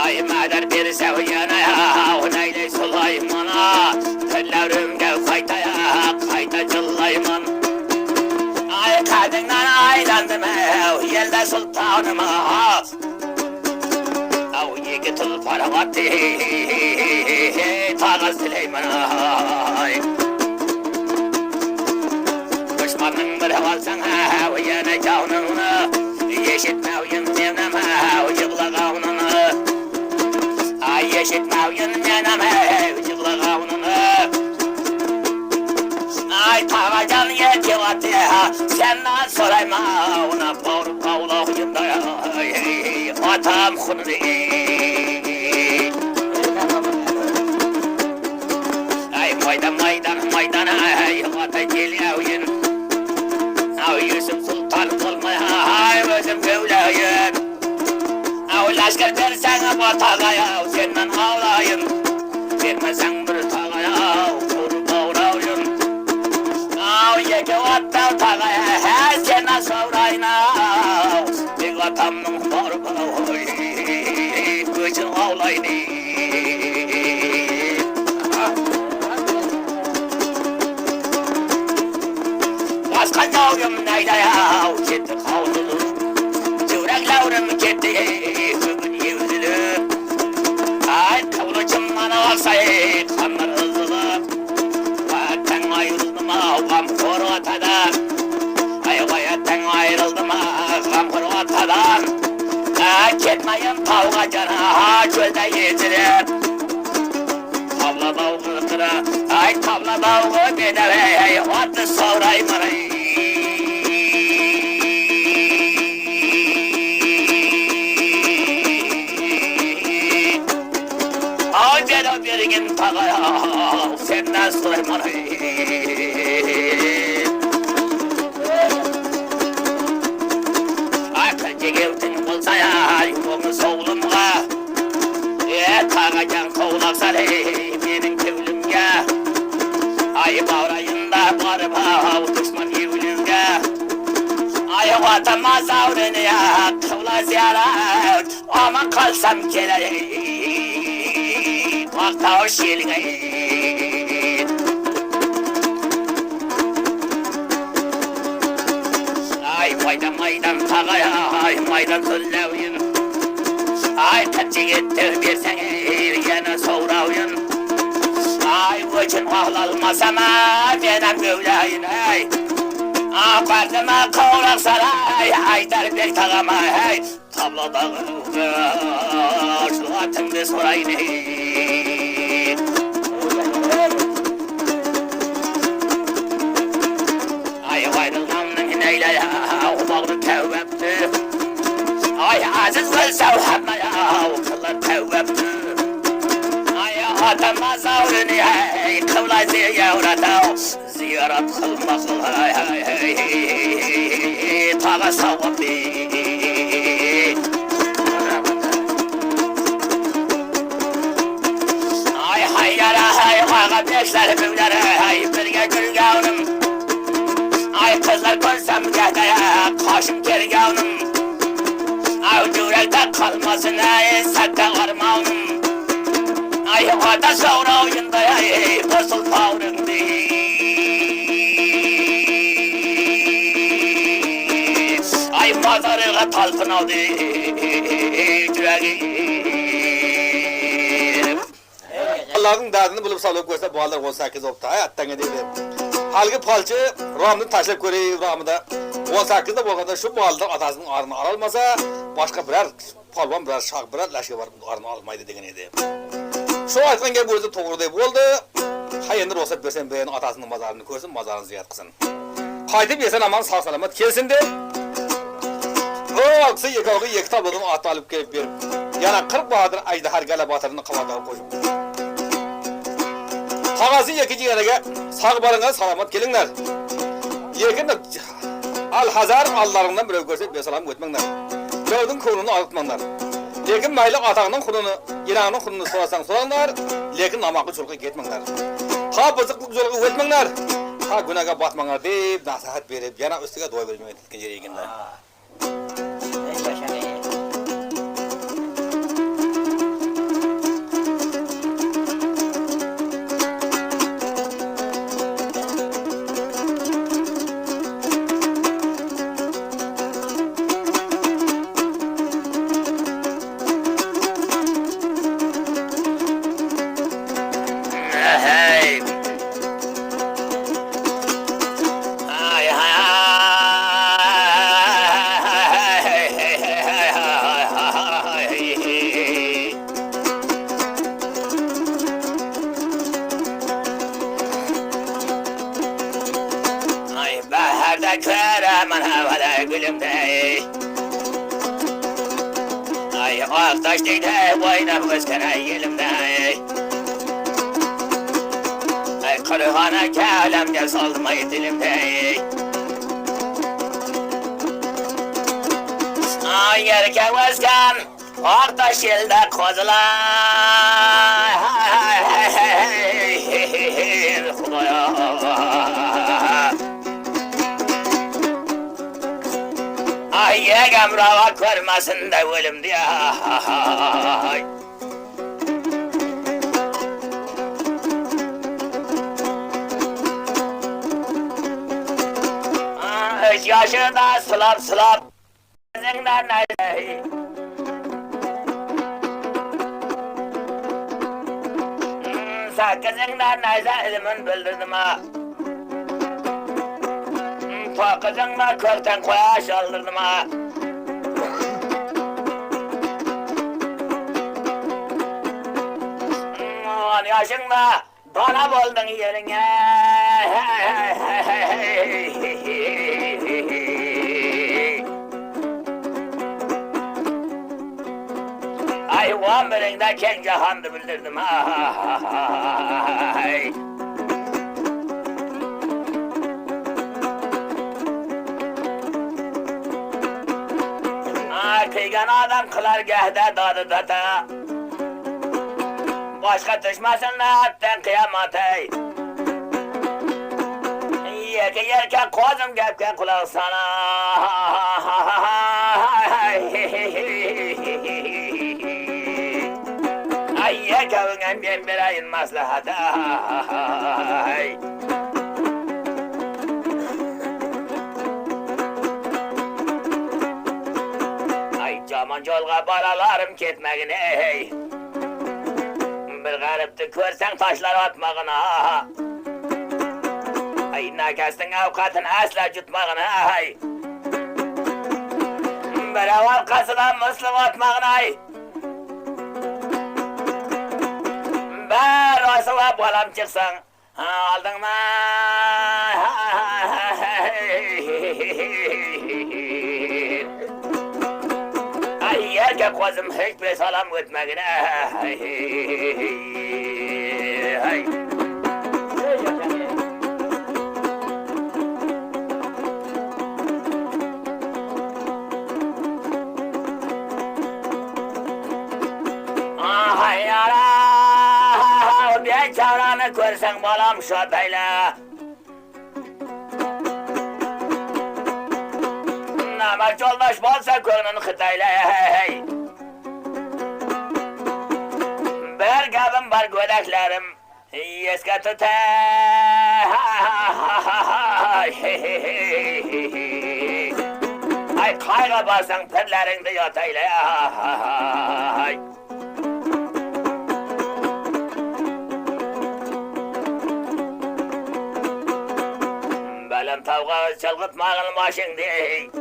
Ay madar bir seviyana ya Neyle Sulaymana Tellerimge kaytaya Kayta cıllayman Ay kadından aylandım Yelde sultanıma Av yigitul paravati Tağız dileymana Düşmanın bir halsan Yana canını Yeşitmevyin meneme Yıglağavnını Ay yeşitmevyin meneme Yıglağavnını Ay tağacan yetivatı Senden sorayma Ona bağırıp ağlağıyım da Atam khununu Ay maydan Ay ata geliyorsun Ay Yusuf Sultan olmaya Ay özüm gövleyin Ay laşkar versene batağaya Senden ağlayın Vermesen bir tağaya Korup ağlayın Ay yeke vatta tağaya Her senden sovrayın Bir atamın bağırıp ağlayın Gıcın ağlayın Başkan yavrum neyle ya Gitti kavlulu Cüreklerim gitti Bugün yevdili Ay kavlucum bana alsayı Kanlar hızlı Vayetten ayrıldım Gam korvatadan Ay vayetten ayrıldım Gam korvatadan Gitmeyin tavga cana Çölde yedirip Tavla davgı kıra Ay tavla davgı bedeve Vatı savrayım Ay bela birgin tağaya Senden Süleyman Ay kılcı gevdin olsa ya Onu soğulumga Tağacan kovlaksa Benim kevlimge Ay bağrayında barba Düşman yevlimge Ay vatama zavrını ya Kıvla ziyaret Aman kalsam keleyim Vakta hoş geline Ay maydan tağaya Ay maydan kıllevyin Ay kaçı gitti bir sene Yana soğravyin Ay vıcın ağlalmasama Benim gövleyin ay Apartıma kovlak saray Aydar bir tağama ay Tablo dağıldı Şu atımda sorayın Ay ayrılmanın neyle ya O bağlı tevbepti Ay aziz kıl sevhemme ya O kıllar tevbepti Ay atama zavrını ya Kıvla ziyarata Ziyarat kılmak Ay Tağa savabbi Beşler mevlere ay birge gülgavnım Ay kızlar görsem gehdeye kaşım kergavnım Ay yürekte kalmasın ay sette armağnım Ay ata sonra oyunda ay basıl tavrım Ay mazarıga talpın aldı yüreğim Allah'ın derdini bulup sağlık koysa bu hallar 18 oldu. Hayattan edeydi. Halgi palçı Ram'ını taşlap göreyim Ram'da. 18'de bolganda şu bu halda atasının arını aralmasa başka birer palvan birer şak birer laşke var arını almaydı degen edi. Şu aytkan gel bu toğru deyip oldu. Hayendir olsa bersen beğen atasının mazarını koysun mazarını ziyaret kılsın. Kaydıp yesen aman sağ salamat kelsin de. O aksı yekavgı yek tablodan atı alıp gelip verip. Yana 40 bahadır ayda her gale batırını kavada koyup. Tağası yekici yerine sağ barına salamat gelinler. Yekin de al hazar allarından bir görse bir salam götmenler. Köyün konunu arıtmanlar. Lekin maylı atağının konunu, İran'ın konunu sorasan soranlar. Lekin namaklı çolga gitmenler. Ta bızıklık çolga ötmenler. Ta günaga batmanlar deyip nasihat verip yana üstüge doy vermeye etkin yere yeginler. elimde. Ay Aktaş deydi boyna özkene elimde. Ay Kırıkhan'a kelemde salmayı dilimde. Ay yerke özken Aktaş elde kozulay. Xudaya. Ay yegem rava görmesin de ölüm diye. Üç yaşında sılap sılap Zindan neyse. Sakızından neyse ilmin bildirdim ha. Fakızınla kökten koyaş aldırdım ha. 10 yaşında bana buldun yerine. Ay 11'inde ken cahandı bildirdim ha. Kıygan adam kılar gehde dadı data. Başka düşmesin hatten kıyamatay. Yerke yerke kozum gepken kulak sana. Ay yerke önen ben bir ayın maslahata. Aman yolga baralarım ketmegine. Bir garipti körsen taşlar atmagına. Ay nakastin avukatını asla jutmagına. Bir ev arkasından mıslık atmagına. Bir asıla balam çıksan aldın mı? Yerke kozum hiçbir salam ötmegine. Ay yara, bir çavranı görsen balam şatayla. Namak yoldaş bolsa körünün Xitayla. Bir gabım var gödeklerim eske tutay. Ay kayga barsan pirlerinde yatayla. Belim tavga çılgıtmağın başın değil.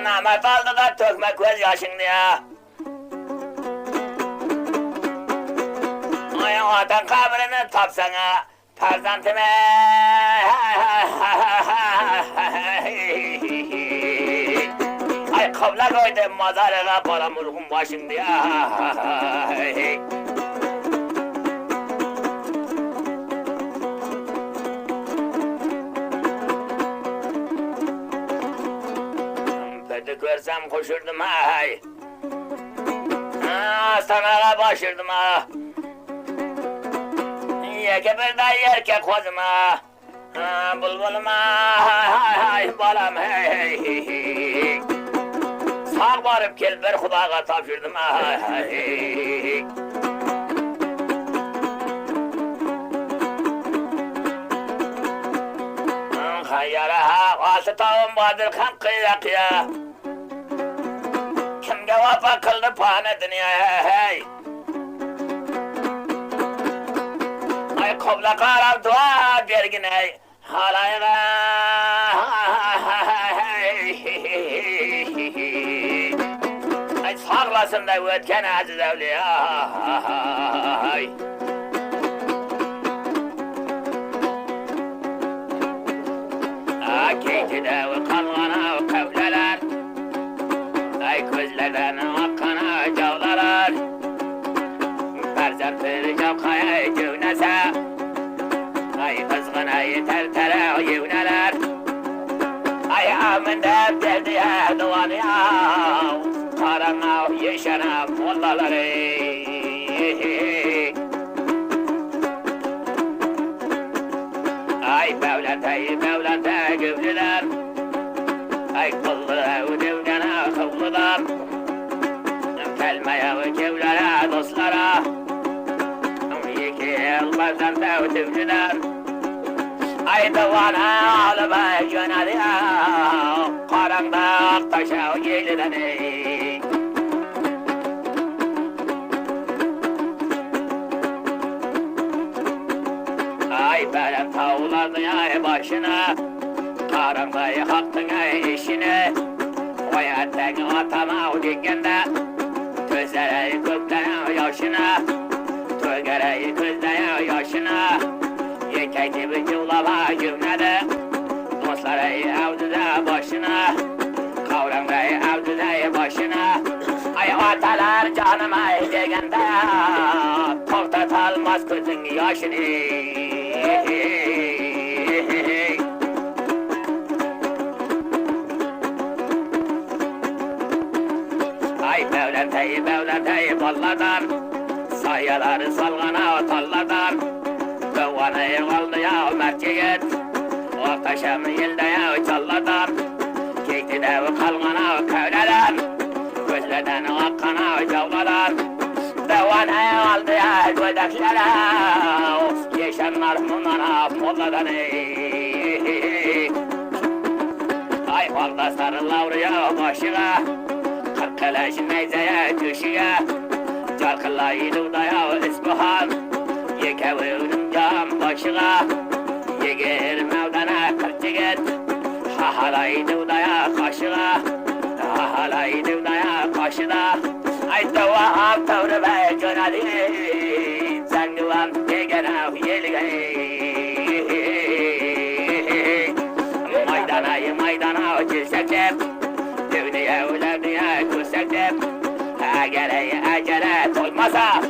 Namet aldı da tökme göz yaşın diye. Ay vatan kabrini tapsana perzantime. Ay kabla koydum mazarıga para murgun başın diye. Görsem koşurdum hay. Sana başırdım ha. Yeke bir de yerke kozum ha. Bulbulum ha. Balam hey. Sağ varıp gel bir Xudaga tapşırdım ha. Hayyara ha. Altı tağım vardır kan kıya. Kimge vafa kıldı pane dünyaya hey. Ay kobla karar dua bergine halayga. Ay sağlasın da ötken aziz evliya. Akitide kalgana kavlalar Ay közlerden akkana cavlalar Farzat vereceğim kaya cüvnese Ay kızgına yeter tere yevneler Ay amında derdiye duanıya Karana yeşana mollaları Ay Mevlanta gövlüler Ay kıllığa ödevgana kıvlılar Kelmeye kevlere dostlara İki yılbaştan da ödevlüler Ay divana alıma yöneliyor Karanda taşa geliden Ay böyle tavladı ay başına Karandayı hakkın ay işine Hayatın atama o dikende Gözleri kökleyen yaşına Tölgereyi közleyen yaşına Yekek gibi cıvlama cümlede Dostları evdüde başına Kavrandayı evdüde başına Ay atalar canıma degende Toktat almaz kızın yaşını Ay Mevlantayı ballardan Sayaları salgana tallardan Kıvanayı kaldı ya merkeyet Ortaşam yılda ya çallardan Kektide kalgana köyleler Gözlerden akkana cavlalar Devanayı kaldı ya gödeklere Yeşenler bunlara molladan Ay balda sarılavruya başığa Kırkılaş neyzeye düşüye Çalkılaydı daya ispahan Yekevim cam başığa Yegir mevdana kırçıget Hahalaydı daya kaşığa Hahalaydı daya kaşığa Ay tavaham tavrı be cönali Zengıvan tegena yeligay Maydana cilsektep Dünyaya ulardıya kursektep Acele olmasa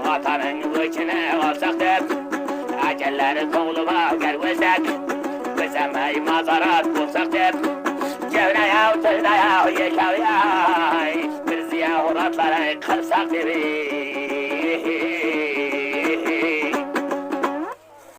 Vatanın içine alsaktep Acelleri toğluma gelvesek Kısamay mazarat bulsaktep Cevnaya utırdaya yeşavya Bir ziyahuratlara kırsak gibi